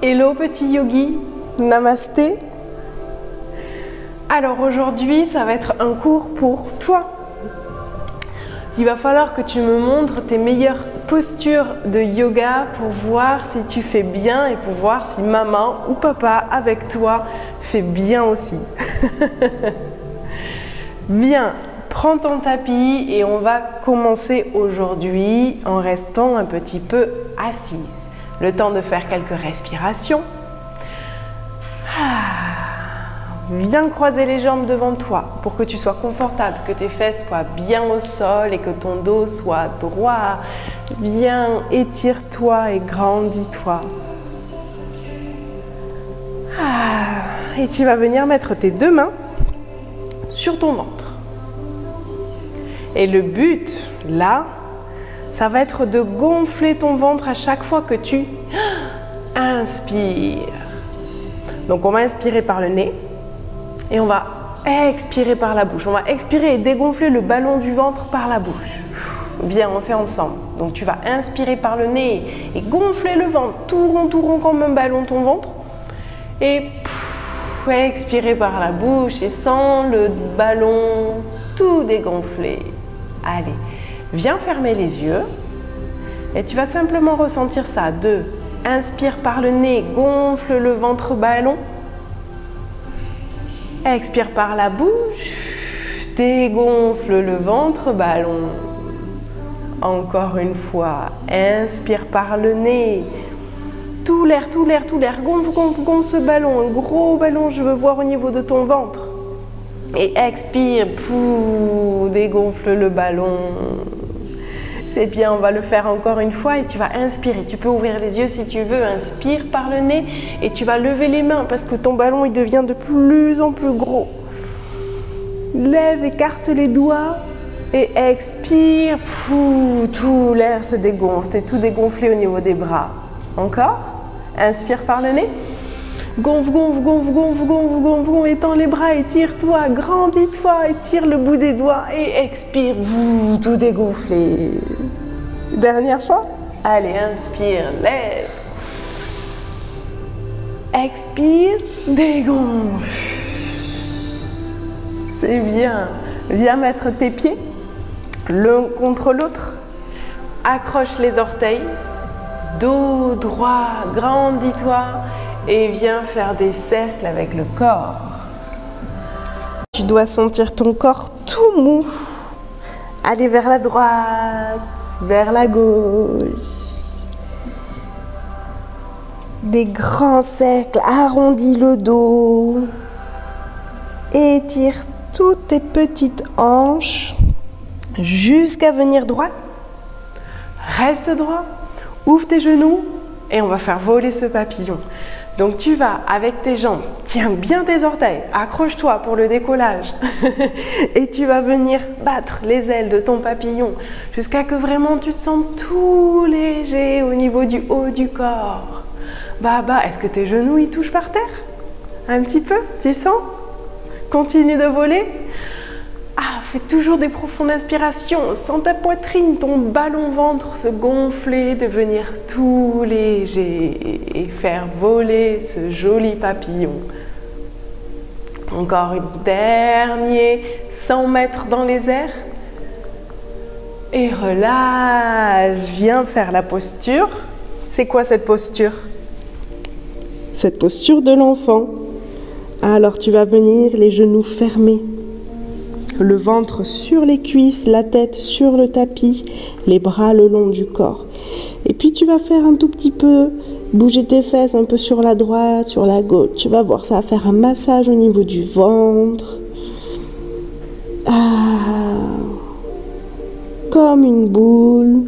Hello petit yogi, namasté. Alors aujourd'hui, ça va être un cours pour toi. Il va falloir que tu me montres tes meilleures postures de yoga pour voir si tu fais bien et pour voir si maman ou papa avec toi fait bien aussi. Viens, prends ton tapis et on va commencer aujourd'hui en restant un petit peu assise. Le temps de faire quelques respirations. Viens croiser les jambes devant toi pour que tu sois confortable, que tes fesses soient bien au sol et que ton dos soit droit. Viens, étire-toi et grandis-toi. Et tu vas venir mettre tes deux mains sur ton ventre. Et le but, là, ça va être de gonfler ton ventre à chaque fois que tu inspires. Donc on va inspirer par le nez et on va expirer par la bouche. On va expirer et dégonfler le ballon du ventre par la bouche. Viens, on fait ensemble. Donc tu vas inspirer par le nez et gonfler le ventre, tout rond comme un ballon ton ventre. Et expirer par la bouche et sens le ballon tout dégonfler. Allez. Viens fermer les yeux et tu vas simplement ressentir ça. 2. Inspire par le nez, gonfle le ventre ballon. Expire par la bouche, dégonfle le ventre ballon. Encore une fois, inspire par le nez. Tout l'air, gonfle ce ballon, un gros ballon, je veux voir au niveau de ton ventre. Et expire, dégonfle le ballon. C'est bien, on va le faire encore une fois et tu vas inspirer. Tu peux ouvrir les yeux si tu veux, inspire par le nez et tu vas lever les mains parce que ton ballon il devient de plus en plus gros. Lève, écarte les doigts et expire. Tout l'air se dégonfle, t'es tout dégonflé au niveau des bras. Encore, inspire par le nez. Gonfle, étends les bras, étire-toi, grandis-toi, étire le bout des doigts et expire, tout dégonflé. Dernière fois, allez, inspire, lève. Expire, dégonfle. C'est bien. Viens mettre tes pieds l'un contre l'autre. Accroche les orteils, dos droit, grandis-toi. Et viens faire des cercles avec le corps. Tu dois sentir ton corps tout mou. Aller vers la droite, vers la gauche. Des grands cercles, arrondis le dos. Étire toutes tes petites hanches jusqu'à venir droit. Reste droit, ouvre tes genoux et on va faire voler ce papillon. Donc tu vas avec tes jambes, tiens bien tes orteils, accroche-toi pour le décollage et tu vas venir battre les ailes de ton papillon jusqu'à que vraiment tu te sens tout léger au niveau du haut du corps. Est-ce que tes genoux ils touchent par terre? Un petit peu, tu sens? Continue de voler. Fais toujours des profondes inspirations. Sens ta poitrine, ton ballon ventre se gonfler, devenir tout léger et faire voler ce joli papillon. Encore une dernière, 100 mètres dans les airs. Et relâche. Viens faire la posture. C'est quoi cette posture? Cette posture de l'enfant. Alors tu vas venir les genoux fermés. Le ventre sur les cuisses, la tête sur le tapis, les bras le long du corps. Et puis tu vas faire un tout petit peu, bouger tes fesses un peu sur la droite, sur la gauche. Tu vas voir, ça va faire un massage au niveau du ventre. Comme une boule.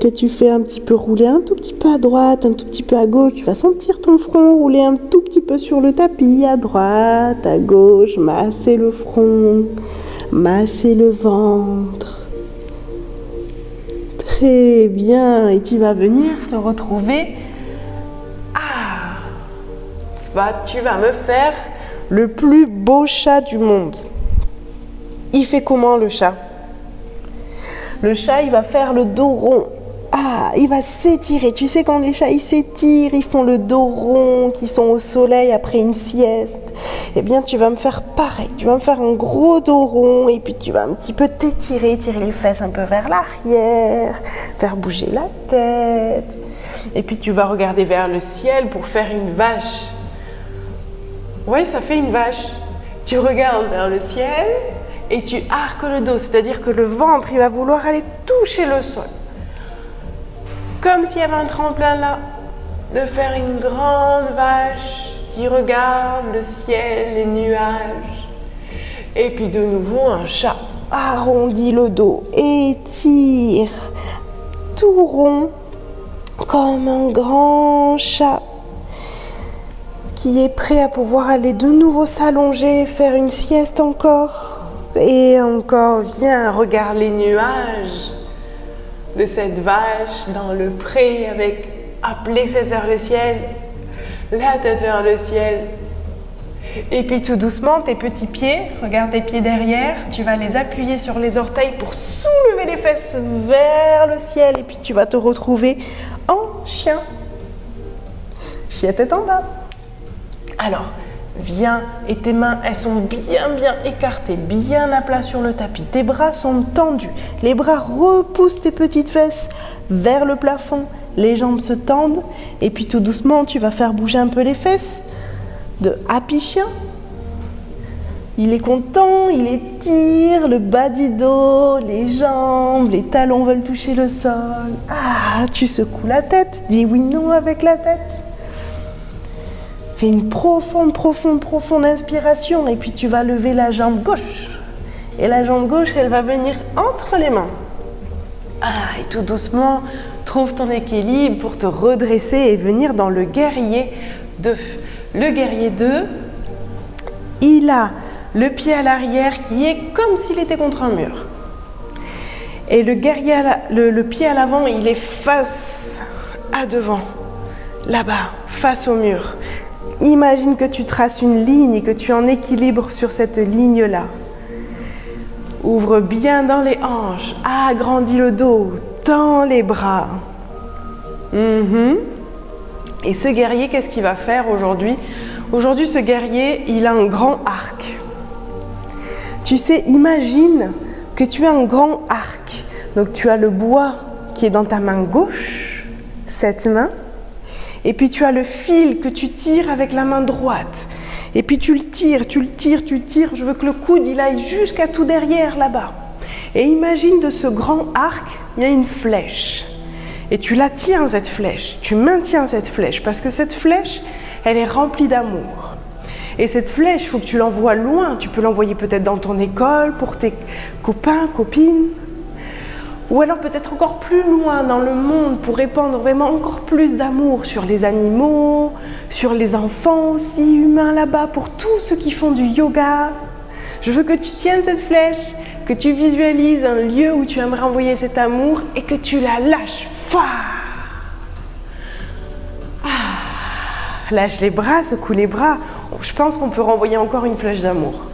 que tu fais un petit peu rouler un tout petit peu à droite, un tout petit peu à gauche. Tu vas sentir ton front rouler un tout petit peu sur le tapis, à droite, à gauche, masser le front, masser le ventre. Très bien, et tu vas venir te retrouver. Tu vas me faire le plus beau chat du monde. Il fait comment le chat? Le chat, il va faire le dos rond. Il va s'étirer. Tu sais, quand les chats, ils s'étirent, ils font le dos rond, qui sont au soleil après une sieste. Eh bien, tu vas me faire pareil. Tu vas me faire un gros dos rond et puis tu vas un petit peu t'étirer, tirer les fesses un peu vers l'arrière, faire bouger la tête. Et puis, tu vas regarder vers le ciel pour faire une vache. Oui, ça fait une vache. Tu regardes vers le ciel et tu arques le dos, c'est-à-dire que le ventre, il va vouloir aller toucher le sol. Comme s'il y avait un tremplin là, de faire une grande vache qui regarde le ciel, les nuages. Et puis de nouveau un chat. Arrondis le dos, étire, tout rond, comme un grand chat qui est prêt à pouvoir aller de nouveau s'allonger, faire une sieste encore. Et encore, viens, regarde les nuages de cette vache dans le pré avec les fesses vers le ciel, la tête vers le ciel. Et puis tout doucement, tes petits pieds, regarde tes pieds derrière, tu vas les appuyer sur les orteils pour soulever les fesses vers le ciel. Et puis tu vas te retrouver en chien. Chien tête en bas. Alors, viens et tes mains, elles sont bien écartées, bien à plat sur le tapis. Tes bras sont tendus. Les bras repoussent tes petites fesses vers le plafond. Les jambes se tendent. Et puis tout doucement, tu vas faire bouger un peu les fesses de happy chien. Il est content, il étire le bas du dos, les jambes, les talons veulent toucher le sol. Tu secoues la tête. Dis oui, non avec la tête. Fais une profonde inspiration et puis tu vas lever la jambe gauche. Et la jambe gauche, elle va venir entre les mains. Et tout doucement, trouve ton équilibre pour te redresser et venir dans le guerrier 2. Le guerrier 2, il a le pied à l'arrière qui est comme s'il était contre un mur. Et le guerrier, le pied à l'avant, il est face à devant, là-bas, face au mur. Imagine que tu traces une ligne et que tu es en équilibre sur cette ligne-là. Ouvre bien dans les hanches, agrandis le dos, tends les bras. Et ce guerrier, qu'est-ce qu'il va faire aujourd'hui? Aujourd'hui, ce guerrier, il a un grand arc. Tu sais, imagine que tu as un grand arc. Donc, tu as le bois qui est dans ta main gauche, cette main. Et puis tu as le fil que tu tires avec la main droite. Et puis tu le tires. Je veux que le coude, il aille jusqu'à tout derrière là-bas. Et imagine de ce grand arc, il y a une flèche. Et tu la tiens, cette flèche. Tu maintiens cette flèche parce que cette flèche, elle est remplie d'amour. Et cette flèche, il faut que tu l'envoies loin. Tu peux l'envoyer peut-être dans ton école, pour tes copains, copines. Ou alors peut-être encore plus loin dans le monde pour répandre vraiment encore plus d'amour sur les animaux, sur les enfants aussi humains là-bas, pour tous ceux qui font du yoga. Je veux que tu tiennes cette flèche, que tu visualises un lieu où tu aimerais envoyer cet amour et que tu la lâches. Lâche les bras, secoue les bras. Je pense qu'on peut renvoyer encore une flèche d'amour.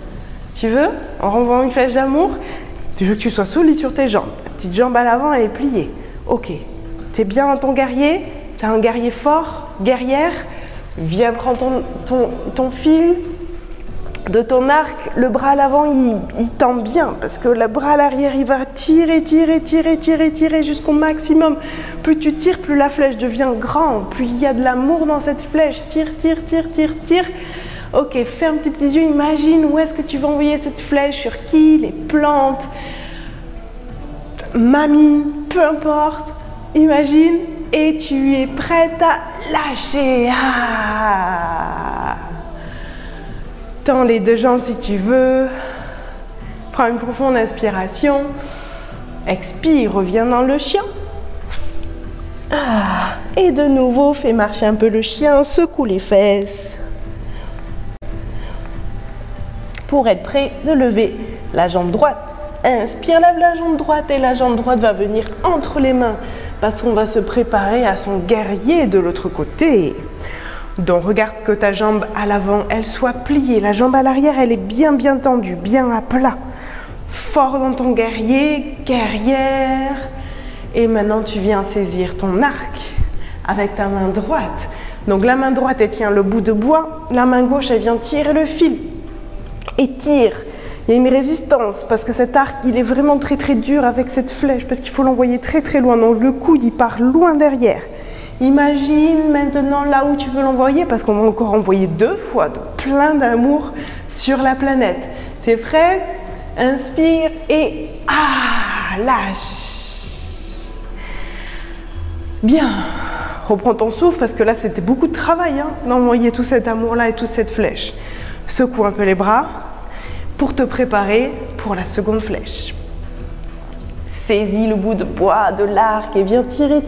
Tu veux? On renvoie une flèche d'amour? Je veux que tu sois solide sur tes jambes. La petite jambe à l'avant, elle est pliée. Ok. Tu es bien dans ton guerrier? Tu as un guerrier fort, guerrière? Viens prendre ton fil de ton arc. Le bras à l'avant, il tend bien parce que le bras à l'arrière, il va tirer jusqu'au maximum. Plus tu tires, plus la flèche devient grande. Plus il y a de l'amour dans cette flèche. Tire. Ok, ferme tes petits yeux, imagine où est-ce que tu vas envoyer cette flèche, sur qui, les plantes, mamie, peu importe, imagine, et tu es prête à lâcher. Tends les deux jambes si tu veux, prends une profonde inspiration, expire, reviens dans le chien. Et de nouveau, fais marcher un peu le chien, secoue les fesses. Pour être prêt de lever la jambe droite. Inspire, lève la jambe droite et la jambe droite va venir entre les mains parce qu'on va se préparer à son guerrier de l'autre côté. Donc regarde que ta jambe à l'avant, elle soit pliée. La jambe à l'arrière, elle est bien tendue, bien à plat. Fort dans ton guerrier, guerrière. Et maintenant, tu viens saisir ton arc avec ta main droite. Donc la main droite, elle tient le bout de bois. La main gauche, elle vient tirer le fil. Et tire. Il y a une résistance parce que cet arc, il est vraiment très dur avec cette flèche parce qu'il faut l'envoyer très loin. Donc le coude, il part loin derrière. Imagine maintenant là où tu veux l'envoyer parce qu'on va encore envoyer 2 fois de plein d'amour sur la planète. T'es prêt? Inspire et lâche. Bien. Reprends ton souffle parce que là, c'était beaucoup de travail d'envoyer tout cet amour-là et toute cette flèche. Secoue un peu les bras pour te préparer pour la seconde flèche. Saisis le bout de bois de l'arc et viens tirer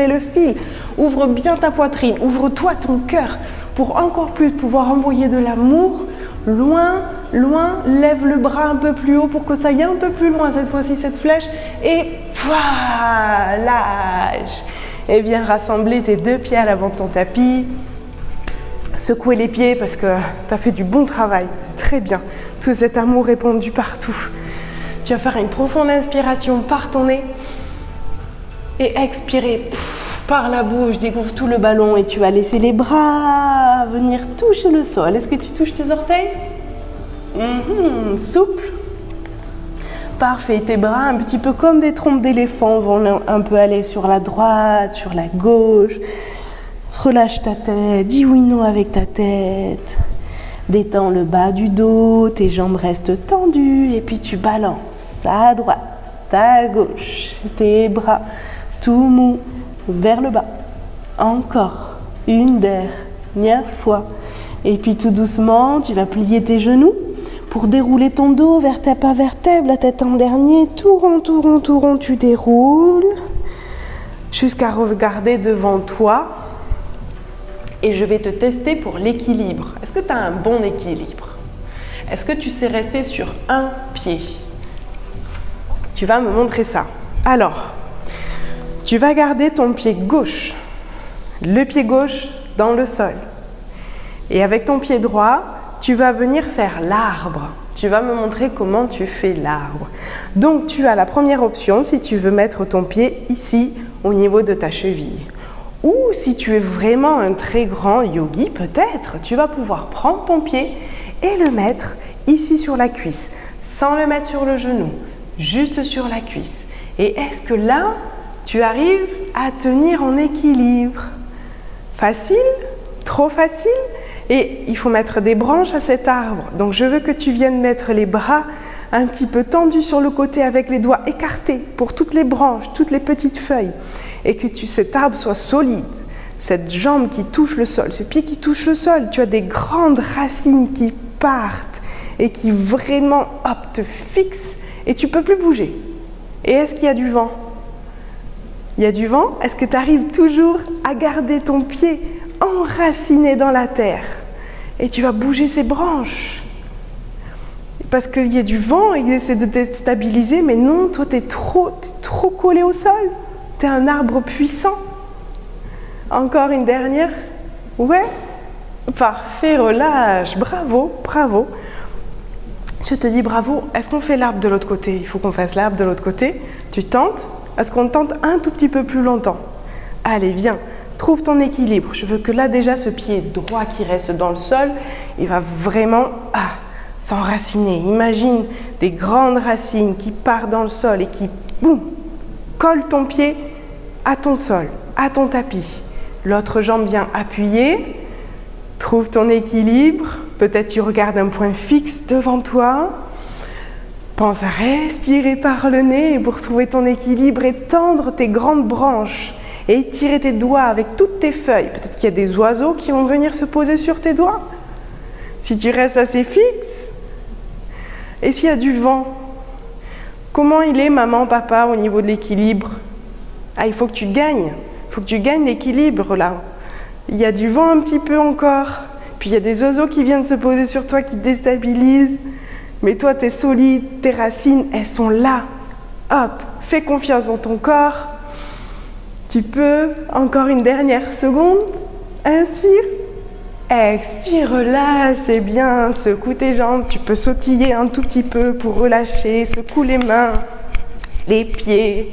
le fil. Ouvre bien ta poitrine, ouvre-toi ton cœur pour encore plus pouvoir envoyer de l'amour loin. Lève le bras un peu plus haut pour que ça aille un peu plus loin cette fois-ci cette flèche et lâche. Et viens rassembler tes 2 pieds à l'avant de ton tapis. Secouer les pieds parce que tu as fait du bon travail, c'est très bien. Tout cet amour répandu partout. Tu vas faire une profonde inspiration par ton nez et expirer par la bouche, découvre tout le ballon et tu vas laisser les bras venir toucher le sol. Est-ce que tu touches tes orteils? Souple. Parfait, tes bras un petit peu comme des trompes d'éléphant vont un peu aller sur la droite, sur la gauche. Relâche ta tête, dis oui non avec ta tête. Détends le bas du dos, tes jambes restent tendues et puis tu balances à droite, à gauche, tes bras tout mous vers le bas. Encore une dernière fois. Et puis tout doucement, tu vas plier tes genoux pour dérouler ton dos, vertèbre à vertèbre, la tête en dernier, tout rond, tu déroules jusqu'à regarder devant toi. Et je vais te tester pour l'équilibre. Est-ce que tu as un bon équilibre? Est-ce que tu sais rester sur un pied? Tu vas me montrer ça. Alors, tu vas garder ton pied gauche, le pied gauche dans le sol. Et avec ton pied droit, tu vas venir faire l'arbre. Tu vas me montrer comment tu fais l'arbre. Donc, tu as la première option si tu veux mettre ton pied ici, au niveau de ta cheville. Ou si tu es vraiment un très grand yogi, peut-être, tu vas pouvoir prendre ton pied et le mettre ici sur la cuisse, sans le mettre sur le genou, juste sur la cuisse. Et est-ce que là, tu arrives à tenir en équilibre? Facile? Trop facile? Et il faut mettre des branches à cet arbre. Donc je veux que tu viennes mettre les bras un petit peu tendus sur le côté avec les doigts écartés pour toutes les branches, toutes les petites feuilles. Et que cet arbre soit solide, cette jambe qui touche le sol, ce pied qui touche le sol. Tu as des grandes racines qui partent et qui vraiment te fixent et tu ne peux plus bouger. Et est-ce qu'il y a du vent? Il y a du vent? Est-ce que tu arrives toujours à garder ton pied enraciné dans la terre? Et tu vas bouger ces branches. Parce qu'il y a du vent et il essaie de te stabiliser, mais non, toi, tu es trop collé au sol. Tu es un arbre puissant. Encore une dernière. Ouais. Parfait, relâche. Bravo, bravo. Je te dis bravo. Est-ce qu'on fait l'arbre de l'autre côté? Il faut qu'on fasse l'arbre de l'autre côté. Tu tentes? Est-ce qu'on tente un tout petit peu plus longtemps? Allez, viens. Trouve ton équilibre. Je veux que là, déjà, ce pied droit qui reste dans le sol, il va vraiment s'enraciner. Imagine des grandes racines qui partent dans le sol et qui, boum, collent ton pied à ton sol, à ton tapis. L'autre jambe vient appuyer. Trouve ton équilibre. Peut-être tu regardes un point fixe devant toi. Pense à respirer par le nez pour trouver ton équilibre et tendre tes grandes branches et étirer tes doigts avec toutes tes feuilles. Peut-être qu'il y a des oiseaux qui vont venir se poser sur tes doigts. Si tu restes assez fixe. Et s'il y a du vent, comment il est, maman, papa, au niveau de l'équilibre? Ah, il faut que tu gagnes. Il faut que tu gagnes l'équilibre là. Il y a du vent un petit peu encore. Puis il y a des oiseaux qui viennent se poser sur toi, qui te déstabilisent. Mais toi, tu es solide, tes racines, elles sont là. Hop, fais confiance en ton corps. Tu peux, encore une dernière seconde. Inspire. Expire, relâche, c'est bien. Secoue tes jambes. Tu peux sautiller un tout petit peu pour relâcher. Secoue les mains, les pieds.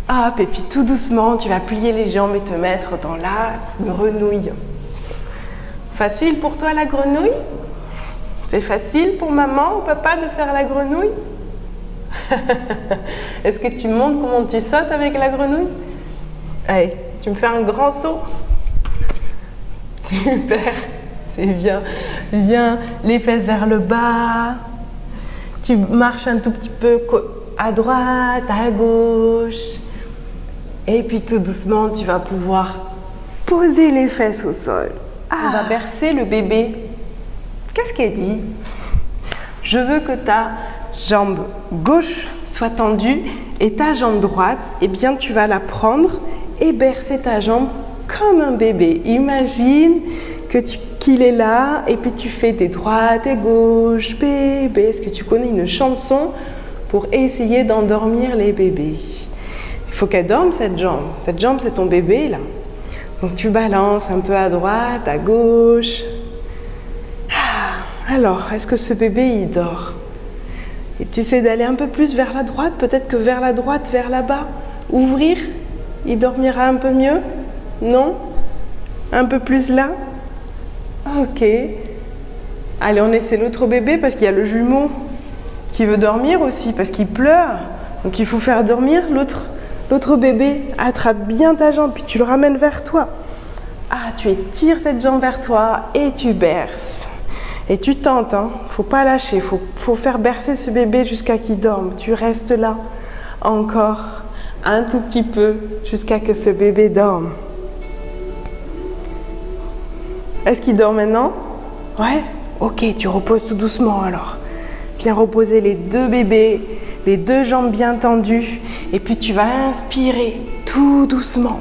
Hop, et puis tout doucement, tu vas plier les jambes et te mettre dans la grenouille. Facile pour toi la grenouille? C'est facile pour maman ou papa de faire la grenouille? Est-ce que tu montres comment tu sautes avec la grenouille? Allez, tu me fais un grand saut. Super, c'est bien. Viens, les fesses vers le bas. Tu marches un tout petit peu à droite, à gauche. Et puis tout doucement, tu vas pouvoir poser les fesses au sol. On va bercer le bébé. Qu'est-ce qu'elle dit? Je veux que ta jambe gauche soit tendue et ta jambe droite, eh bien tu vas la prendre et bercer ta jambe comme un bébé. Imagine qu'il est là et puis tu fais des droites et gauches, bébé. Est-ce que tu connais une chanson pour essayer d'endormir les bébés? Il faut qu'elle dorme cette jambe. Cette jambe, c'est ton bébé là. Donc tu balances un peu à droite, à gauche. Alors, est-ce que ce bébé, il dort? Et tu essaies d'aller un peu plus vers la droite, peut-être que vers la droite, vers là-bas. Ouvrir, il dormira un peu mieux? Non? Un peu plus là? Ok. Allez, on essaie l'autre bébé parce qu'il y a le jumeau qui veut dormir aussi, parce qu'il pleure. Donc il faut faire dormir l'autre bébé. Attrape bien ta jambe, puis tu le ramènes vers toi. Ah, tu étires cette jambe vers toi et tu berces. Et tu tentes, hein. Faut pas lâcher, faut faire bercer ce bébé jusqu'à qu'il dorme. Tu restes là, encore un tout petit peu, jusqu'à que ce bébé dorme. Est-ce qu'il dort maintenant? Ouais? Ok, tu reposes tout doucement alors. Viens reposer les deux bébés, les deux jambes bien tendues. Et puis tu vas inspirer tout doucement.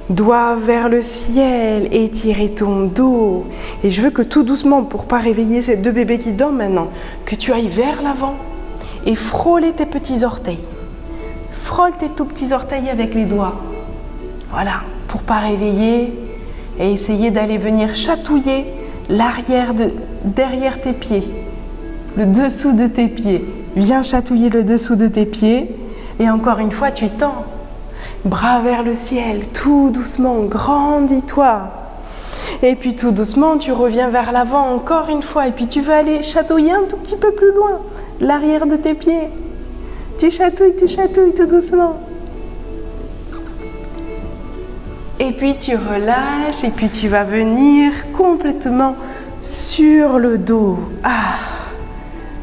Doigts vers le ciel, étirer ton dos. Et je veux que tout doucement, pour ne pas réveiller ces deux bébés qui dorment maintenant, que tu ailles vers l'avant et frôler tes petits orteils. Frôle tes tout petits orteils avec les doigts. Voilà, pour ne pas réveiller et essayer d'aller venir chatouiller l'arrière derrière tes pieds, le dessous de tes pieds. Viens chatouiller le dessous de tes pieds et encore une fois, tu tends. Bras vers le ciel, tout doucement, grandis-toi. Et puis tout doucement, tu reviens vers l'avant encore une fois. Et puis tu vas aller chatouiller un tout petit peu plus loin, l'arrière de tes pieds. Tu chatouilles tout doucement. Et puis tu relâches et puis tu vas venir complètement sur le dos. Ah,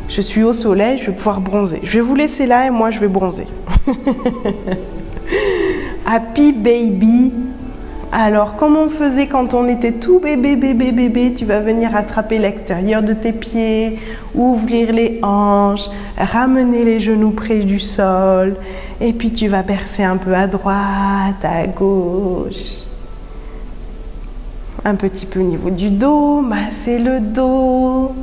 je suis au soleil, je vais pouvoir bronzer. Je vais vous laisser là et moi je vais bronzer. Happy baby. Alors, comme on faisait quand on était tout bébé, tu vas venir attraper l'extérieur de tes pieds, ouvrir les hanches, ramener les genoux près du sol, et puis tu vas bercer un peu à droite, à gauche. Un petit peu au niveau du dos, masser le dos.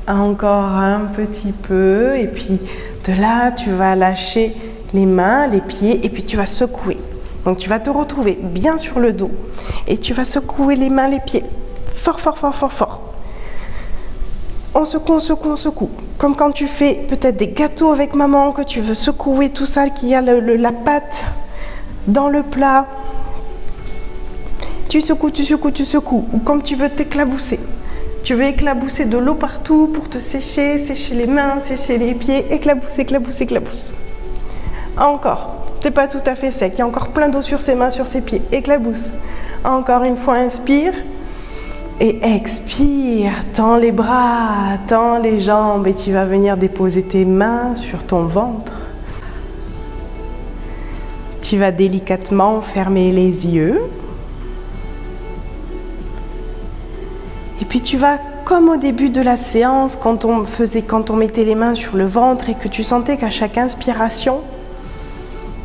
Encore un petit peu, et puis de là, tu vas lâcher les mains, les pieds, et puis tu vas secouer. Donc tu vas te retrouver bien sur le dos, et tu vas secouer les mains, les pieds, fort, fort, fort, fort, fort. On secoue, on secoue, on secoue. Comme quand tu fais peut-être des gâteaux avec maman, que tu veux secouer tout ça, qu'il y a la pâte dans le plat. Tu secoues, tu secoues, tu secoues. Ou comme tu veux t'éclabousser. Tu veux éclabousser de l'eau partout pour te sécher, sécher les mains, sécher les pieds, éclabousse, éclabousse, éclabousse. Encore, t'es pas tout à fait sec, il y a encore plein d'eau sur ses mains, sur ses pieds, éclabousse. Encore une fois, inspire et expire, tends les bras, tends les jambes et tu vas venir déposer tes mains sur ton ventre. Tu vas délicatement fermer les yeux. Et puis tu vas, comme au début de la séance, quand on mettait les mains sur le ventre et que tu sentais qu'à chaque inspiration,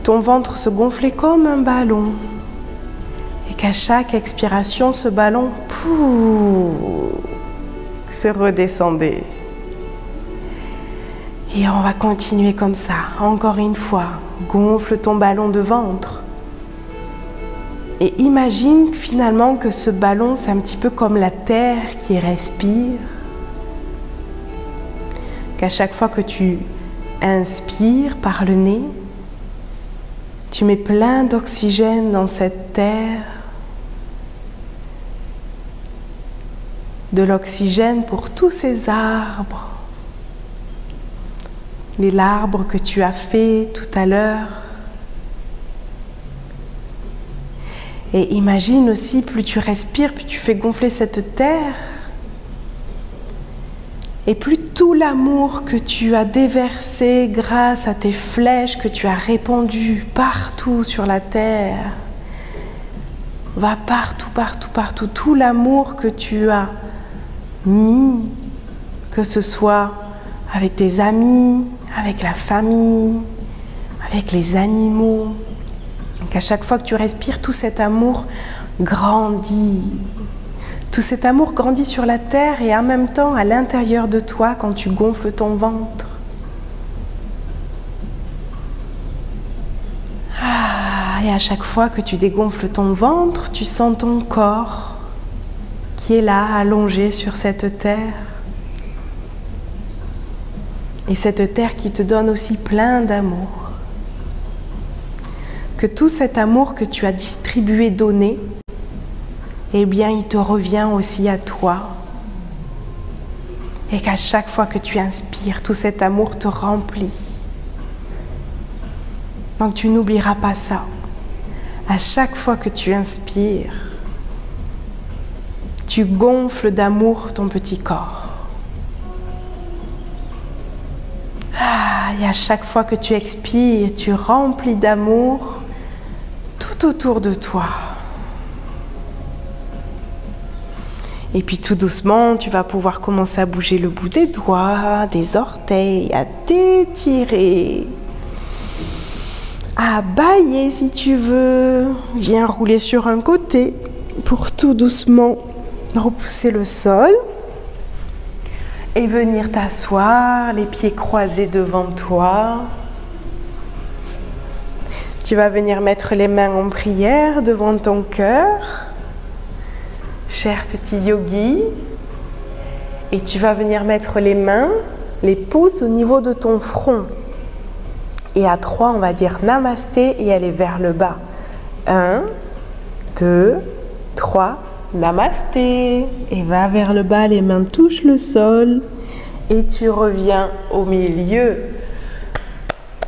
ton ventre se gonflait comme un ballon. Et qu'à chaque expiration, ce ballon se redescendait. Et on va continuer comme ça, encore une fois. Gonfle ton ballon de ventre. Et imagine finalement que ce ballon, c'est un petit peu comme la terre qui respire. Qu'à chaque fois que tu inspires par le nez, tu mets plein d'oxygène dans cette terre. De l'oxygène pour tous ces arbres. L'arbre que tu as fait tout à l'heure. Et imagine aussi, plus tu respires, plus tu fais gonfler cette terre. Et plus tout l'amour que tu as déversé grâce à tes flèches que tu as répandues partout sur la terre, va partout, partout, partout. Tout l'amour que tu as mis, que ce soit avec tes amis, avec la famille, avec les animaux. Donc à chaque fois que tu respires, tout cet amour grandit. Tout cet amour grandit sur la terre et en même temps à l'intérieur de toi quand tu gonfles ton ventre. Et à chaque fois que tu dégonfles ton ventre, tu sens ton corps qui est là, allongé sur cette terre. Et cette terre qui te donne aussi plein d'amour. Que tout cet amour que tu as distribué, donné, eh bien, il te revient aussi à toi. Et qu'à chaque fois que tu inspires, tout cet amour te remplit. Donc, tu n'oublieras pas ça. À chaque fois que tu inspires, tu gonfles d'amour ton petit corps. Et à chaque fois que tu expires, tu remplis d'amour tout autour de toi. Et puis tout doucement, tu vas pouvoir commencer à bouger le bout des doigts, des orteils, à t'étirer, à bâiller si tu veux. Viens rouler sur un côté pour tout doucement repousser le sol. Et venir t'asseoir, les pieds croisés devant toi. Tu vas venir mettre les mains en prière devant ton cœur, cher petit yogi. Et tu vas venir mettre les mains, les pouces au niveau de ton front. Et à 3, on va dire namasté et aller vers le bas. 1, 2, 3. Namasté. Et va vers le bas, les mains touchent le sol. Et tu reviens au milieu.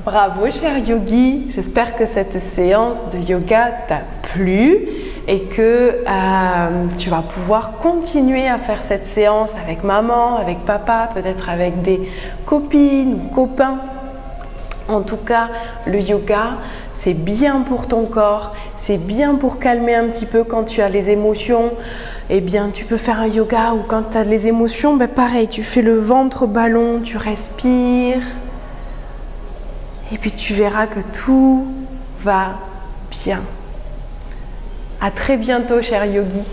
Bravo, cher yogi. J'espère que cette séance de yoga t'a plu et que tu vas pouvoir continuer à faire cette séance avec maman, avec papa, peut-être avec des copines ou copains. En tout cas, le yoga, c'est bien pour ton corps, c'est bien pour calmer un petit peu quand tu as les émotions. Eh bien, tu peux faire un yoga où quand tu as les émotions, ben pareil, tu fais le ventre ballon, tu respires. Et puis tu verras que tout va bien. À très bientôt, cher yogi.